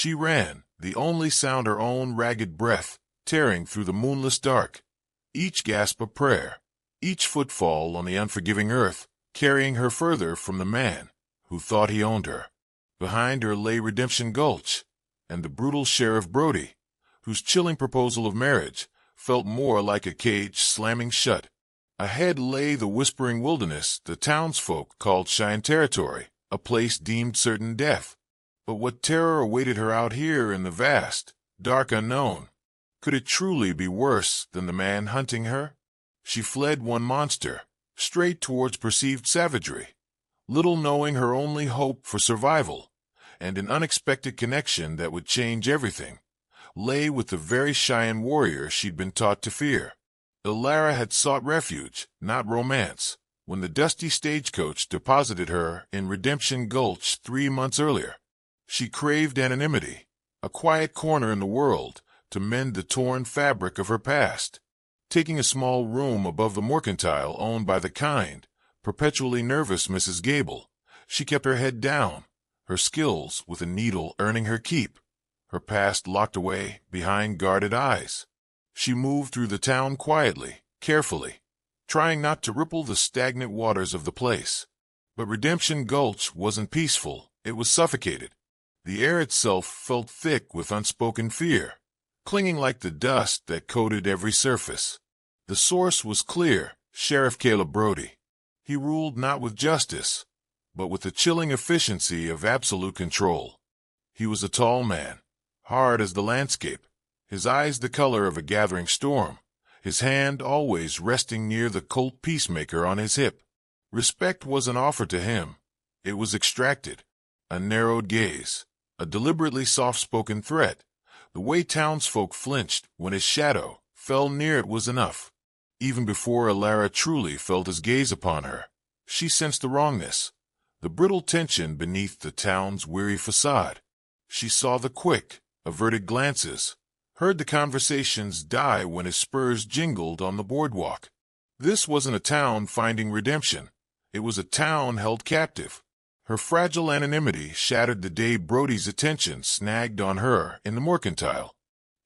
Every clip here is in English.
She ran, the only sound her own ragged breath, tearing through the moonless dark. Each gasp a prayer, each footfall on the unforgiving earth, carrying her further from the man who thought he owned her. Behind her lay Redemption Gulch, and the brutal Sheriff Brody, whose chilling proposal of marriage felt more like a cage slamming shut. Ahead lay the whispering wilderness the townsfolk called Cheyenne territory, a place deemed certain death. But what terror awaited her out here in the vast, dark unknown? Could it truly be worse than the man hunting her? She fled one monster, straight towards perceived savagery, little knowing her only hope for survival, and an unexpected connection that would change everything, lay with the very Cheyenne warrior she'd been taught to fear. Ilara had sought refuge, not romance, when the dusty stagecoach deposited her in Redemption Gulch 3 months earlier. She craved anonymity, a quiet corner in the world to mend the torn fabric of her past. Taking a small room above the mercantile owned by the kind, perpetually nervous Mrs. Gable, she kept her head down, her skills with a needle earning her keep, her past locked away behind guarded eyes. She moved through the town quietly, carefully, trying not to ripple the stagnant waters of the place. But Redemption Gulch wasn't peaceful, it was suffocated. The air itself felt thick with unspoken fear, clinging like the dust that coated every surface. The source was clear, Sheriff Caleb Brody. He ruled not with justice, but with the chilling efficiency of absolute control. He was a tall man, hard as the landscape, his eyes the color of a gathering storm, his hand always resting near the Colt peacemaker on his hip. Respect wasn't offered to him, it was extracted. A narrowed gaze, a deliberately soft-spoken threat. The way townsfolk flinched when his shadow fell near it was enough. Even before Ilara truly felt his gaze upon her, she sensed the wrongness, the brittle tension beneath the town's weary facade. She saw the quick, averted glances, heard the conversations die when his spurs jingled on the boardwalk. This wasn't a town finding redemption. It was a town held captive. Her fragile anonymity shattered the day Brody's attention snagged on her in the mercantile.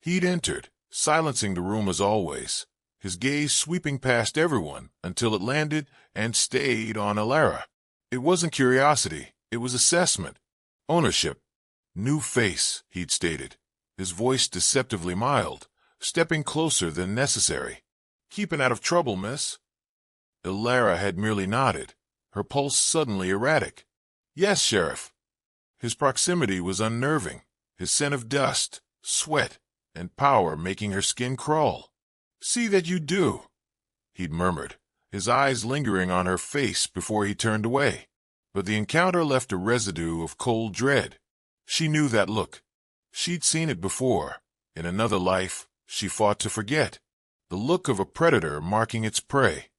He'd entered, silencing the room as always, his gaze sweeping past everyone until it landed and stayed on Ilara. It wasn't curiosity, it was assessment, ownership. New face, he'd stated, his voice deceptively mild, stepping closer than necessary. Keeping out of trouble, miss? Ilara had merely nodded, her pulse suddenly erratic. Yes, Sheriff. His proximity was unnerving, his scent of dust, sweat, and power making her skin crawl. See that you do, he'd murmured, his eyes lingering on her face before he turned away. But the encounter left a residue of cold dread. She knew that look. She'd seen it before. In another life, she fought to forget. The look of a predator marking its prey.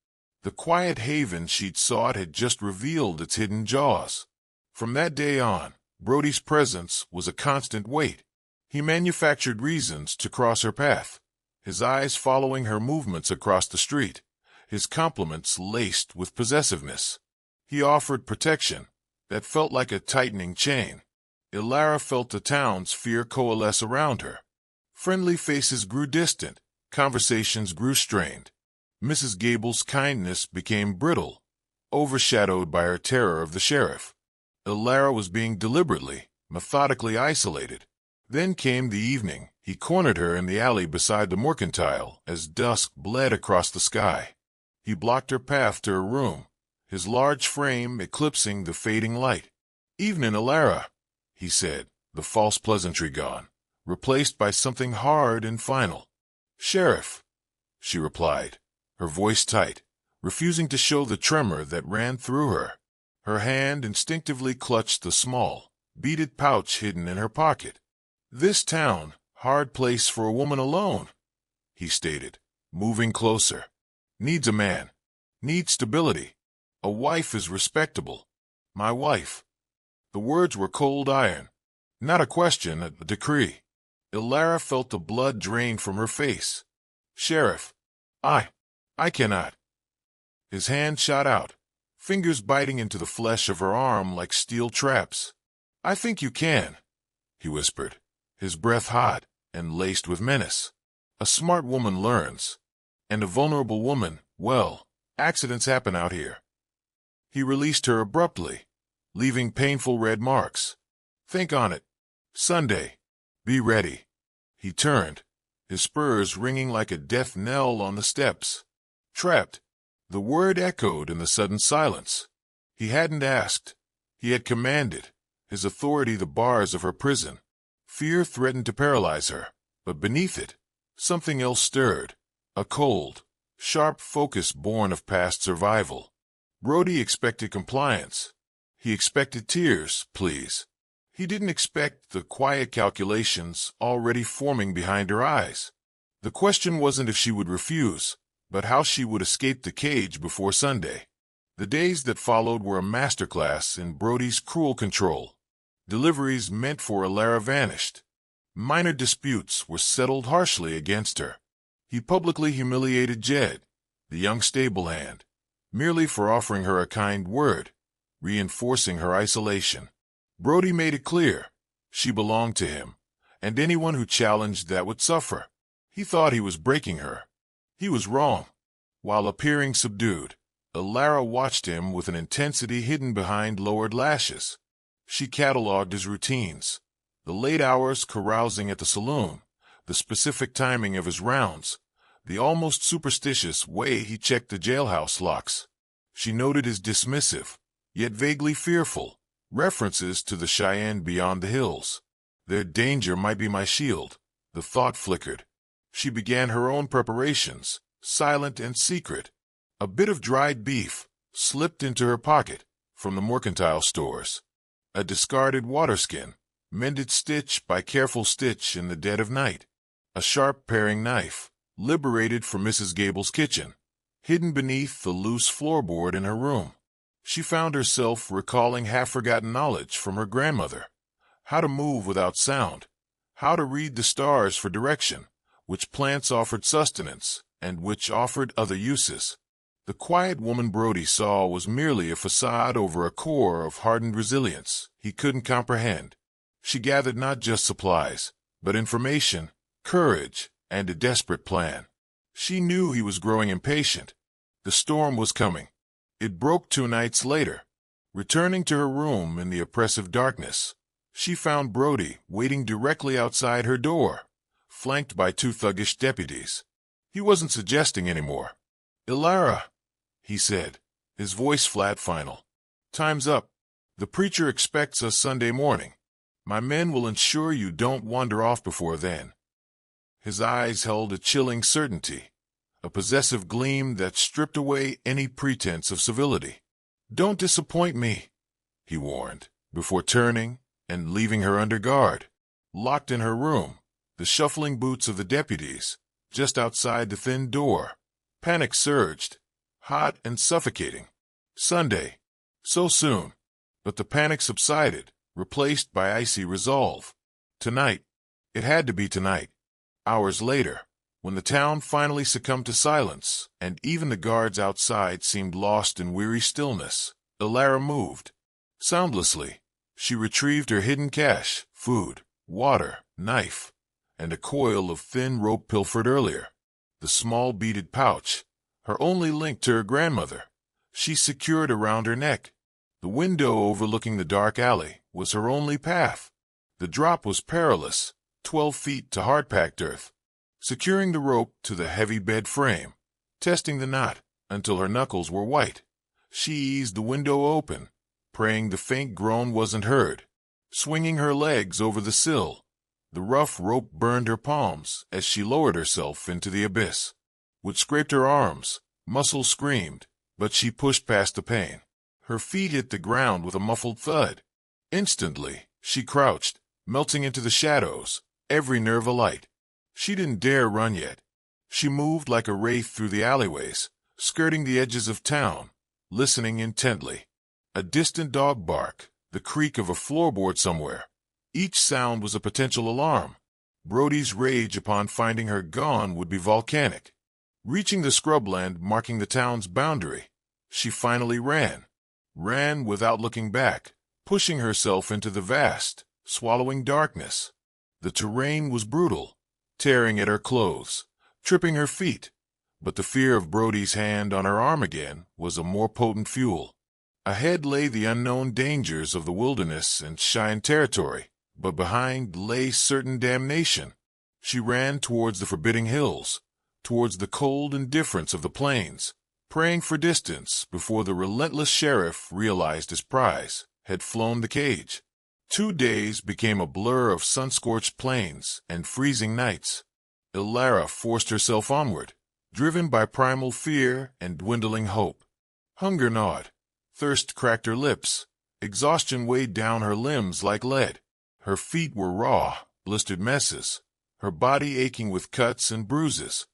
The quiet haven she'd sought had just revealed its hidden jaws. From that day on, Brody's presence was a constant weight. He manufactured reasons to cross her path, his eyes following her movements across the street, his compliments laced with possessiveness. He offered protection that felt like a tightening chain. Ilara felt the town's fear coalesce around her. Friendly faces grew distant, conversations grew strained. Mrs. Gable's kindness became brittle, overshadowed by her terror of the sheriff. Ilara was being deliberately, methodically isolated. Then came the evening. He cornered her in the alley beside the mercantile as dusk bled across the sky. He blocked her path to her room, his large frame eclipsing the fading light. "Evening, Ilara," he said, the false pleasantry gone, replaced by something hard and final. "Sheriff," she replied, her voice tight, refusing to show the tremor that ran through her. Her hand instinctively clutched the small, beaded pouch hidden in her pocket. "This town, hard place for a woman alone," he stated, moving closer. "Needs a man. Needs stability. A wife is respectable. My wife." The words were cold iron. Not a question, a decree. Ilara felt the blood drain from her face. "Sheriff, I cannot." His hand shot out, fingers biting into the flesh of her arm like steel traps. "I think you can," he whispered, his breath hot and laced with menace. A smart woman learns. And a vulnerable woman, well, accidents happen out here. He released her abruptly, leaving painful red marks. Think on it. Sunday. Be ready. He turned, his spurs ringing like a death knell on the steps. Trapped. The word echoed in the sudden silence. He hadn't asked. He had commanded, his authority the bars of her prison. Fear threatened to paralyze her, but beneath it, something else stirred. A cold, sharp focus born of past survival. Brody expected compliance. He expected tears, please. He didn't expect the quiet calculations already forming behind her eyes. The question wasn't if she would refuse, but how she would escape the cage before Sunday. The days that followed were a masterclass in Brody's cruel control. Deliveries meant for Ilara vanished. Minor disputes were settled harshly against her. He publicly humiliated Jed, the young stable hand, merely for offering her a kind word, reinforcing her isolation. Brody made it clear she belonged to him, and anyone who challenged that would suffer. He thought he was breaking her. He was wrong. While appearing subdued, Ilara watched him with an intensity hidden behind lowered lashes. She catalogued his routines, the late hours carousing at the saloon, the specific timing of his rounds, the almost superstitious way he checked the jailhouse locks. She noted his dismissive, yet vaguely fearful, references to the Cheyenne beyond the hills. Their danger might be my shield, the thought flickered. She began her own preparations, silent and secret. A bit of dried beef slipped into her pocket from the mercantile stores. A discarded waterskin, mended stitch by careful stitch in the dead of night. A sharp paring knife, liberated from Mrs. Gable's kitchen, hidden beneath the loose floorboard in her room. She found herself recalling half-forgotten knowledge from her grandmother. How to move without sound, how to read the stars for direction, which plants offered sustenance, and which offered other uses. The quiet woman Brody saw was merely a facade over a core of hardened resilience he couldn't comprehend. She gathered not just supplies, but information, courage, and a desperate plan. She knew he was growing impatient. The storm was coming. It broke 2 nights later. Returning to her room in the oppressive darkness, she found Brody waiting directly outside her door, flanked by 2 thuggish deputies. He wasn't suggesting anymore. "Ilara," he said, his voice flat final. "Time's up. The preacher expects us Sunday morning. My men will ensure you don't wander off before then." His eyes held a chilling certainty, a possessive gleam that stripped away any pretense of civility. "Don't disappoint me," he warned, before turning and leaving her under guard. Locked in her room, the shuffling boots of the deputies, just outside the thin door. Panic surged, hot and suffocating. Sunday. So soon. But the panic subsided, replaced by icy resolve. Tonight. It had to be tonight. Hours later, when the town finally succumbed to silence, and even the guards outside seemed lost in weary stillness, Ilara moved. Soundlessly, she retrieved her hidden cache, food, water, knife, and a coil of thin rope pilfered earlier. The small beaded pouch, her only link to her grandmother, she secured around her neck. The window overlooking the dark alley was her only path. The drop was perilous, 12 feet to hard-packed earth. Securing the rope to the heavy bed frame, testing the knot until her knuckles were white, she eased the window open, praying the faint groan wasn't heard. Swinging her legs over the sill, the rough rope burned her palms as she lowered herself into the abyss. Wood scraped her arms, muscles screamed, but she pushed past the pain. Her feet hit the ground with a muffled thud. Instantly, she crouched, melting into the shadows, every nerve alight. She didn't dare run yet. She moved like a wraith through the alleyways, skirting the edges of town, listening intently. A distant dog bark, the creak of a floorboard somewhere. Each sound was a potential alarm. Brody's rage upon finding her gone would be volcanic. Reaching the scrubland marking the town's boundary, she finally ran. Ran without looking back, pushing herself into the vast, swallowing darkness. The terrain was brutal, tearing at her clothes, tripping her feet, but the fear of Brody's hand on her arm again was a more potent fuel. Ahead lay the unknown dangers of the wilderness and Cheyenne territory, but behind lay certain damnation. She ran towards the forbidding hills, towards the cold indifference of the plains, praying for distance before the relentless sheriff realized his prize had flown the cage. 2 days became a blur of sun-scorched plains and freezing nights. Ilara forced herself onward, driven by primal fear and dwindling hope. Hunger gnawed, thirst cracked her lips, exhaustion weighed down her limbs like lead. Her feet were raw, blistered messes, her body aching with cuts and bruises.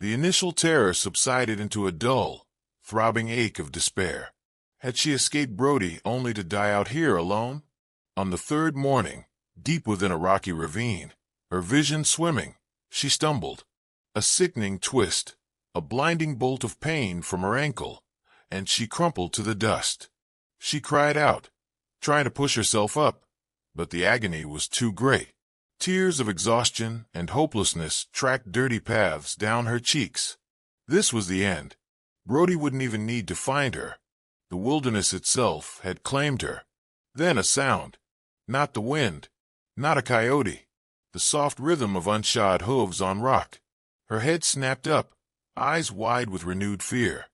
The initial terror subsided into a dull, throbbing ache of despair. Had she escaped Brody only to die out here alone? On the 3rd morning, deep within a rocky ravine, her vision swimming, she stumbled. A sickening twist, a blinding bolt of pain from her ankle, and she crumpled to the dust. She cried out, trying to push herself up, but the agony was too great. Tears of exhaustion and hopelessness tracked dirty paths down her cheeks. This was the end. Brody wouldn't even need to find her. The wilderness itself had claimed her. Then a sound. Not the wind, not a coyote. The soft rhythm of unshod hooves on rock. Her head snapped up, eyes wide with renewed fear.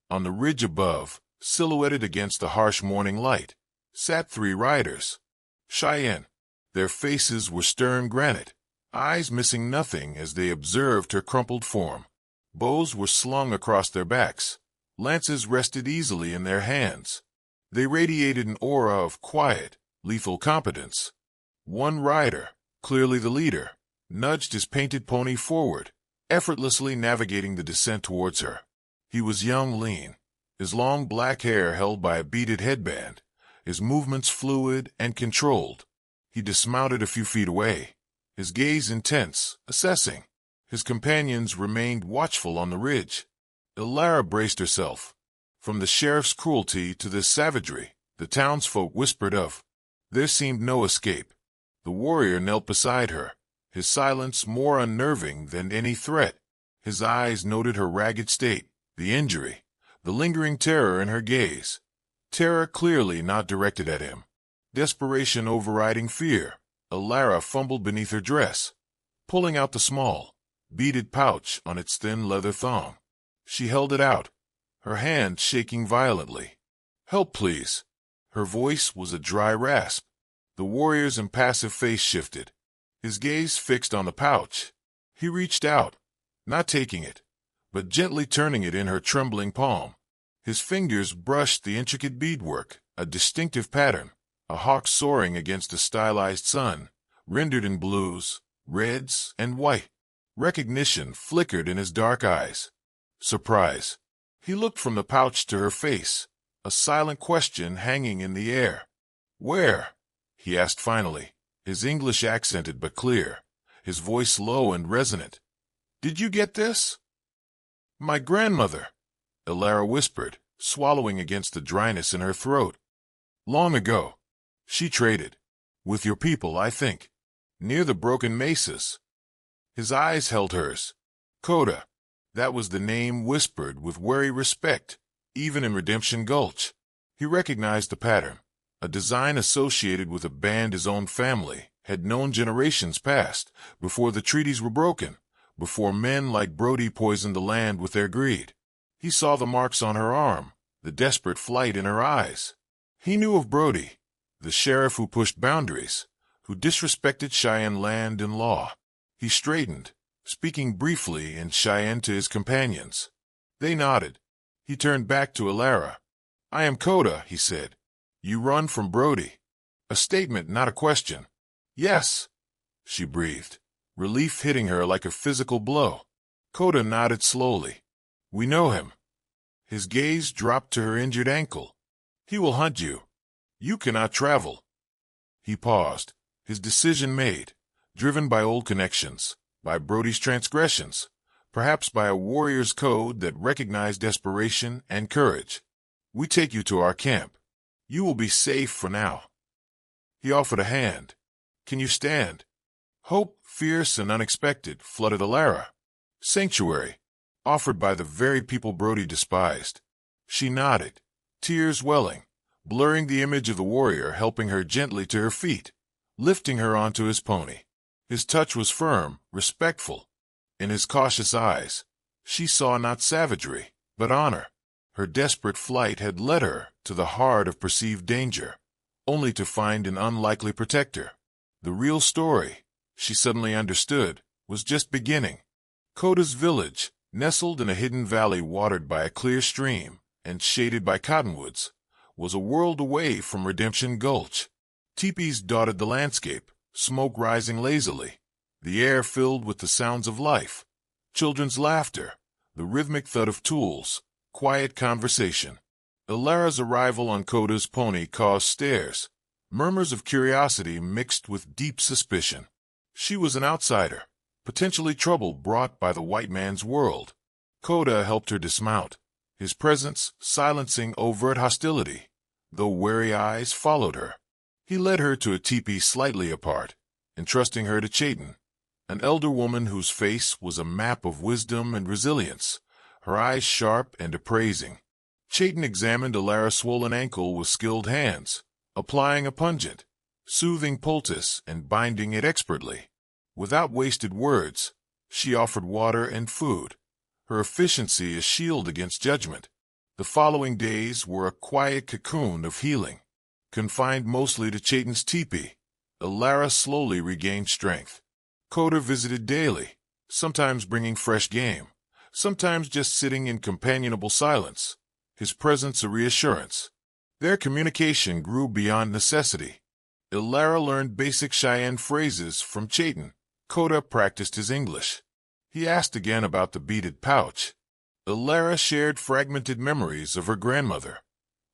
On the ridge above, silhouetted against the harsh morning light, sat 3 riders. Cheyenne. Their faces were stern granite, eyes missing nothing as they observed her crumpled form. Bows were slung across their backs. Lances rested easily in their hands. They radiated an aura of quiet, lethal competence. One rider, clearly the leader, nudged his painted pony forward, effortlessly navigating the descent towards her. He was young, lean, his long black hair held by a beaded headband, his movements fluid and controlled. He dismounted a few feet away, his gaze intense, assessing. His companions remained watchful on the ridge. Ilara braced herself. From the sheriff's cruelty to this savagery, the townsfolk whispered of. There seemed no escape. The warrior knelt beside her, his silence more unnerving than any threat. His eyes noted her ragged state, the injury, the lingering terror in her gaze. Terror clearly not directed at him. Desperation overriding fear. Ilara fumbled beneath her dress, pulling out the small, beaded pouch on its thin leather thong. She held it out, her hand shaking violently. "Help, please." Her voice was a dry rasp. The warrior's impassive face shifted, his gaze fixed on the pouch. He reached out, not taking it, but gently turning it in her trembling palm. His fingers brushed the intricate beadwork, a distinctive pattern, a hawk soaring against a stylized sun, rendered in blues, reds, and white. Recognition flickered in his dark eyes. Surprise. He looked from the pouch to her face, a silent question hanging in the air. "Where?" he asked finally, his English accented but clear, his voice low and resonant. "Did you get this?" "My grandmother," Ilara whispered, swallowing against the dryness in her throat. "Long ago. She traded. With your people, I think. Near the broken mesas." His eyes held hers. Coda. That was the name whispered with wary respect, even in Redemption Gulch. He recognized the pattern, a design associated with a band his own family had known generations past, before the treaties were broken, before men like Brody poisoned the land with their greed. He saw the marks on her arm, the desperate flight in her eyes. He knew of Brody, the sheriff who pushed boundaries, who disrespected Cheyenne land and law. He straightened, speaking briefly in Cheyenne to his companions. They nodded. He turned back to Ilara. "I am Coda," he said. "You run from Brody." A statement, not a question. "Yes," she breathed, relief hitting her like a physical blow. Coda nodded slowly. "We know him." His gaze dropped to her injured ankle. "He will hunt you. You cannot travel." He paused, his decision made, driven by old connections, by Brody's transgressions, perhaps by a warrior's code that recognized desperation and courage. "We take you to our camp. You will be safe for now." He offered a hand. "Can you stand?" Hope, fierce and unexpected, flooded Alara. Sanctuary, offered by the very people Brody despised. She nodded, tears welling, blurring the image of the warrior helping her gently to her feet, lifting her onto his pony. His touch was firm, respectful. In his cautious eyes, she saw not savagery, but honor. Her desperate flight had led her to the heart of perceived danger, only to find an unlikely protector. The real story, she suddenly understood, was just beginning. Koda's village, nestled in a hidden valley watered by a clear stream and shaded by cottonwoods, was a world away from Redemption Gulch. Teepees dotted the landscape, smoke rising lazily, the air filled with the sounds of life, children's laughter, the rhythmic thud of tools, quiet conversation. Alara's arrival on Koda's pony caused stares, murmurs of curiosity mixed with deep suspicion. She was an outsider, potentially trouble brought by the white man's world. Koda helped her dismount, his presence silencing overt hostility, though wary eyes followed her. He led her to a teepee slightly apart, entrusting her to Cheyenne, an elder woman whose face was a map of wisdom and resilience, her eyes sharp and appraising. Cheyenne examined Alara's swollen ankle with skilled hands, applying a pungent, soothing poultice and binding it expertly. Without wasted words, she offered water and food, her efficiency a shield against judgment. The following days were a quiet cocoon of healing. Confined mostly to Cheyenne's teepee, Alara slowly regained strength. Koda visited daily, sometimes bringing fresh game, sometimes just sitting in companionable silence, his presence a reassurance. Their communication grew beyond necessity. Alara learned basic Cheyenne phrases from Cheyenne. Koda practiced his English. He asked again about the beaded pouch. Alara shared fragmented memories of her grandmother,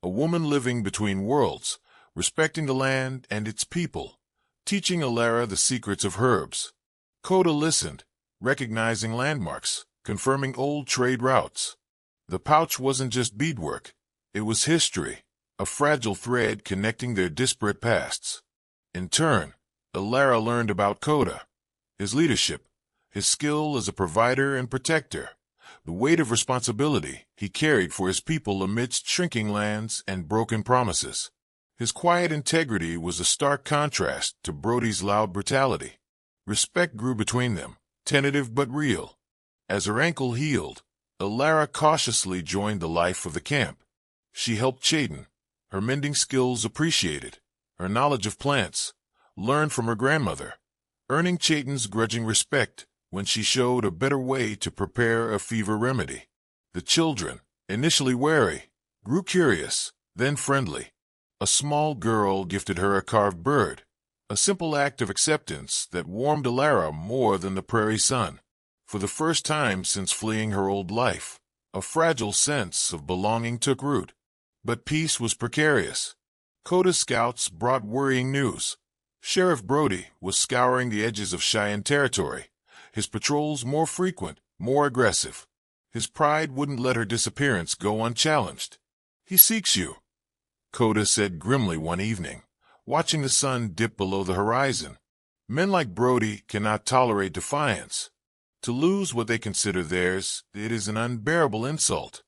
a woman living between worlds, respecting the land and its people, teaching Alara the secrets of herbs. Koda listened, recognizing landmarks, confirming old trade routes. The pouch wasn't just beadwork, it was history, a fragile thread connecting their disparate pasts. In turn, Alara learned about Koda, his leadership, his skill as a provider and protector, the weight of responsibility he carried for his people amidst shrinking lands and broken promises. His quiet integrity was a stark contrast to Brody's loud brutality. Respect grew between them, tentative but real. As her ankle healed, Alara cautiously joined the life of the camp. She helped Cheyenne, her mending skills appreciated, her knowledge of plants, learned from her grandmother, earning Cheyenne's grudging respect when she showed a better way to prepare a fever remedy. The children, initially wary, grew curious, then friendly. A small girl gifted her a carved bird, a simple act of acceptance that warmed Alara more than the prairie sun. For the first time since fleeing her old life, a fragile sense of belonging took root. But peace was precarious. Koda's scouts brought worrying news. Sheriff Brody was scouring the edges of Cheyenne territory, his patrols more frequent, more aggressive. His pride wouldn't let her disappearance go unchallenged. "He seeks you," Koda said grimly one evening, watching the sun dip below the horizon. "Men like Brody cannot tolerate defiance. To lose what they consider theirs, it is an unbearable insult."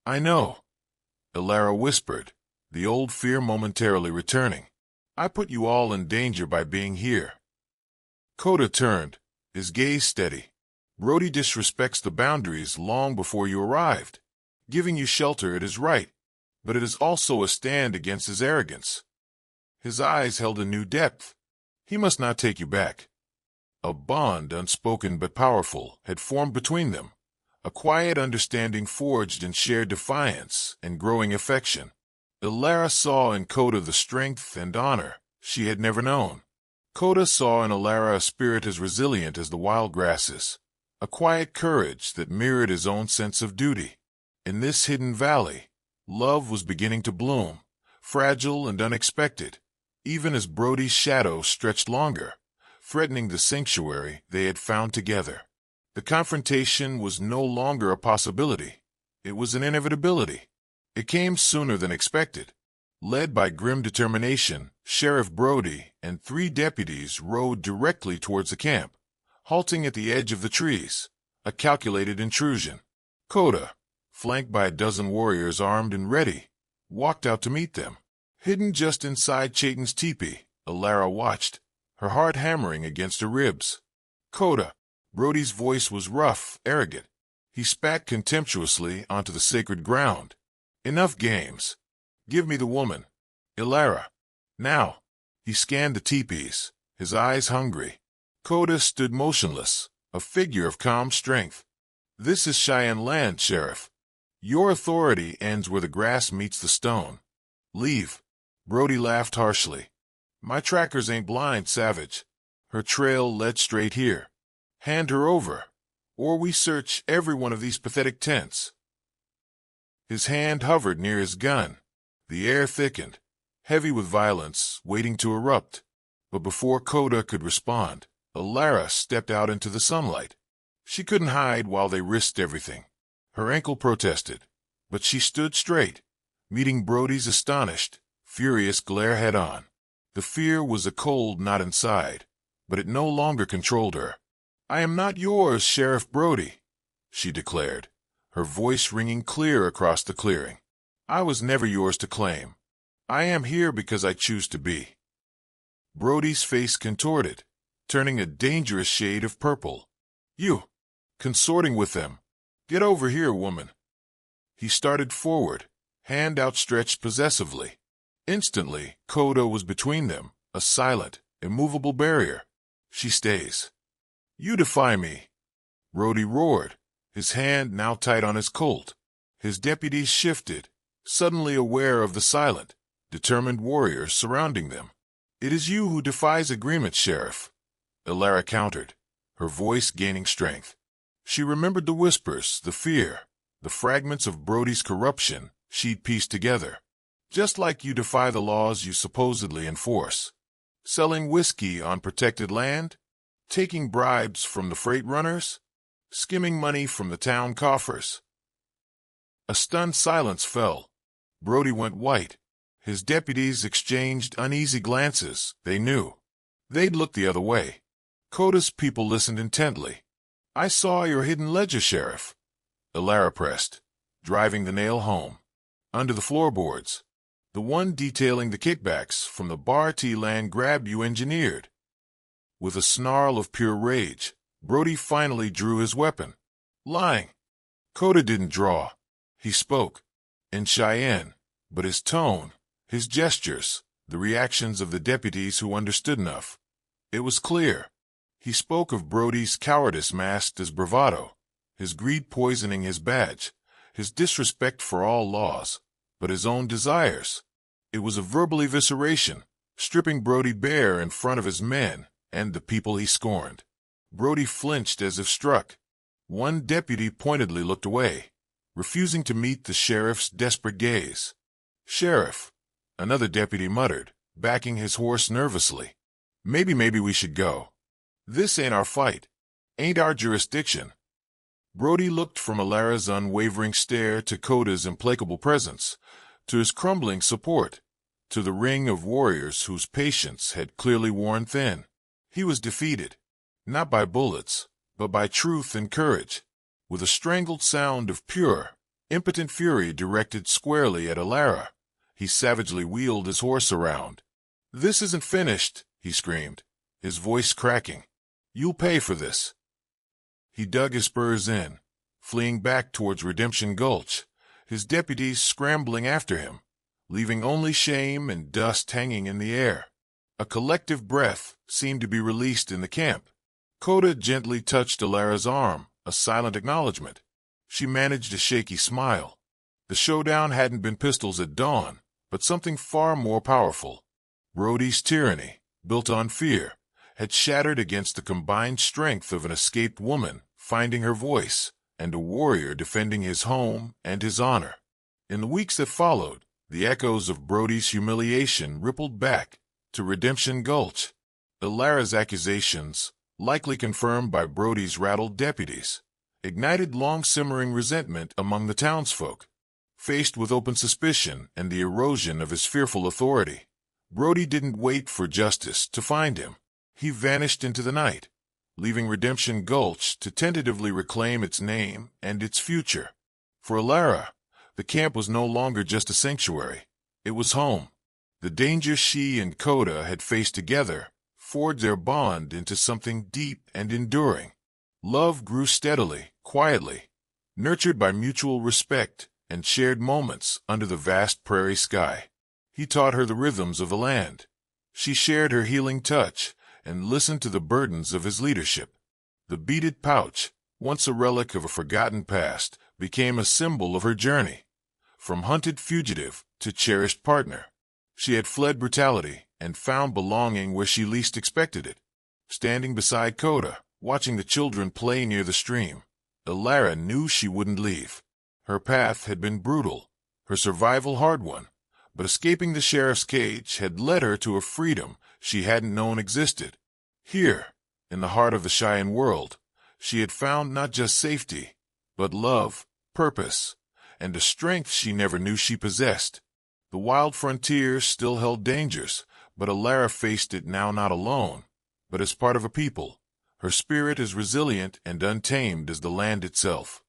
"I know," Alara whispered, the old fear momentarily returning. "I put you all in danger by being here." Koda turned, his gaze steady. "Brody disrespects the boundaries long before you arrived. Giving you shelter it is right, but it is also a stand against his arrogance." His eyes held a new depth. "He must not take you back." A bond, unspoken but powerful, had formed between them, a quiet understanding forged in shared defiance and growing affection. Alara saw in Koda the strength and honor she had never known. Koda saw in Alara a spirit as resilient as the wild grasses, a quiet courage that mirrored his own sense of duty. In this hidden valley, love was beginning to bloom, fragile and unexpected, even as Brody's shadow stretched longer, threatening the sanctuary they had found together. The confrontation was no longer a possibility. It was an inevitability. It came sooner than expected. Led by grim determination, Sheriff Brody and 3 deputies rode directly towards the camp, halting at the edge of the trees, a calculated intrusion. Coda, flanked by a dozen warriors armed and ready, walked out to meet them. Hidden just inside Chayton's teepee, Alara watched, her heart hammering against her ribs. Coda. Brody's voice was rough, arrogant. He spat contemptuously onto the sacred ground. Enough games. Give me the woman. Alara. Now. He scanned the teepees, his eyes hungry. Coda stood motionless, a figure of calm strength. This is Cheyenne land, Sheriff. Your authority ends where the grass meets the stone. Leave. Brody laughed harshly. My trackers ain't blind, Savage. Her trail led straight here. Hand her over, or we search every one of these pathetic tents. His hand hovered near his gun. The air thickened, heavy with violence, waiting to erupt. But before Coda could respond, Alara stepped out into the sunlight. She couldn't hide while they risked everything. Her ankle protested, but she stood straight, meeting Brody's astonished, furious glare head-on. The fear was a cold knot inside, but it no longer controlled her. I am not yours, Sheriff Brody, she declared, her voice ringing clear across the clearing. I was never yours to claim. I am here because I choose to be. Brody's face contorted, turning a dangerous shade of purple. You, consorting with them. Get over here, woman. He started forward, hand outstretched possessively. Instantly, Coda was between them, a silent, immovable barrier. She stays. You defy me. Brody roared, his hand now tight on his Colt. His deputies shifted, suddenly aware of the silent, determined warriors surrounding them. It is you who defies agreement, Sheriff. Alara countered, her voice gaining strength. She remembered the whispers, the fear, the fragments of Brody's corruption she'd pieced together. Just like you defy the laws you supposedly enforce. Selling whiskey on protected land? Taking bribes from the freight runners? Skimming money from the town coffers? A stunned silence fell. Brody went white. His deputies exchanged uneasy glances. They knew. They'd look the other way. Coda's people listened intently. I saw your hidden ledger, Sheriff. Alara pressed, driving the nail home. Under the floorboards. The one detailing the kickbacks from the Bar T land grab you engineered. With a snarl of pure rage, Brody finally drew his weapon. Lying. Coda didn't draw. He spoke. In Cheyenne, but his tone, his gestures, the reactions of the deputies who understood enough. It was clear. He spoke of Brody's cowardice masked as bravado, his greed poisoning his badge, his disrespect for all laws, but his own desires. It was a verbal evisceration, stripping Brody bare in front of his men and the people he scorned. Brody flinched as if struck. One deputy pointedly looked away, refusing to meet the sheriff's desperate gaze. Sheriff, another deputy muttered, backing his horse nervously. Maybe we should go. This ain't our fight. Ain't our jurisdiction. Brody looked from Alara's unwavering stare to Coda's implacable presence, to his crumbling support, to the ring of warriors whose patience had clearly worn thin. He was defeated, not by bullets, but by truth and courage. With a strangled sound of pure, impotent fury directed squarely at Alara, he savagely wheeled his horse around. This isn't finished, he screamed, his voice cracking. You'll pay for this. He dug his spurs in, fleeing back towards Redemption Gulch, his deputies scrambling after him, leaving only shame and dust hanging in the air. A collective breath seemed to be released in the camp. Coda gently touched Alara's arm, a silent acknowledgement. She managed a shaky smile. The showdown hadn't been pistols at dawn, but something far more powerful. Brody's tyranny, built on fear, had shattered against the combined strength of an escaped woman finding her voice, and a warrior defending his home and his honor. In the weeks that followed, the echoes of Brody's humiliation rippled back to Redemption Gulch. Alara's accusations, likely confirmed by Brody's rattled deputies, ignited long-simmering resentment among the townsfolk. Faced with open suspicion and the erosion of his fearful authority, Brody didn't wait for justice to find him. He vanished into the night, leaving Redemption Gulch to tentatively reclaim its name and its future. For Alara, the camp was no longer just a sanctuary. It was home. The dangers she and Coda had faced together forged their bond into something deep and enduring. Love grew steadily, quietly, nurtured by mutual respect and shared moments under the vast prairie sky. He taught her the rhythms of the land. She shared her healing touch and listened to the burdens of his leadership. The beaded pouch, once a relic of a forgotten past, became a symbol of her journey. From hunted fugitive to cherished partner, she had fled brutality and found belonging where she least expected it. Standing beside Coda, watching the children play near the stream, Alara knew she wouldn't leave. Her path had been brutal, her survival hard one, but escaping the sheriff's cage had led her to a freedom she hadn't known existed. Here, in the heart of the Cheyenne world, she had found not just safety, but love, purpose, and a strength she never knew she possessed. The wild frontier still held dangers, but Alara faced it now not alone, but as part of a people, her spirit as resilient and untamed as the land itself.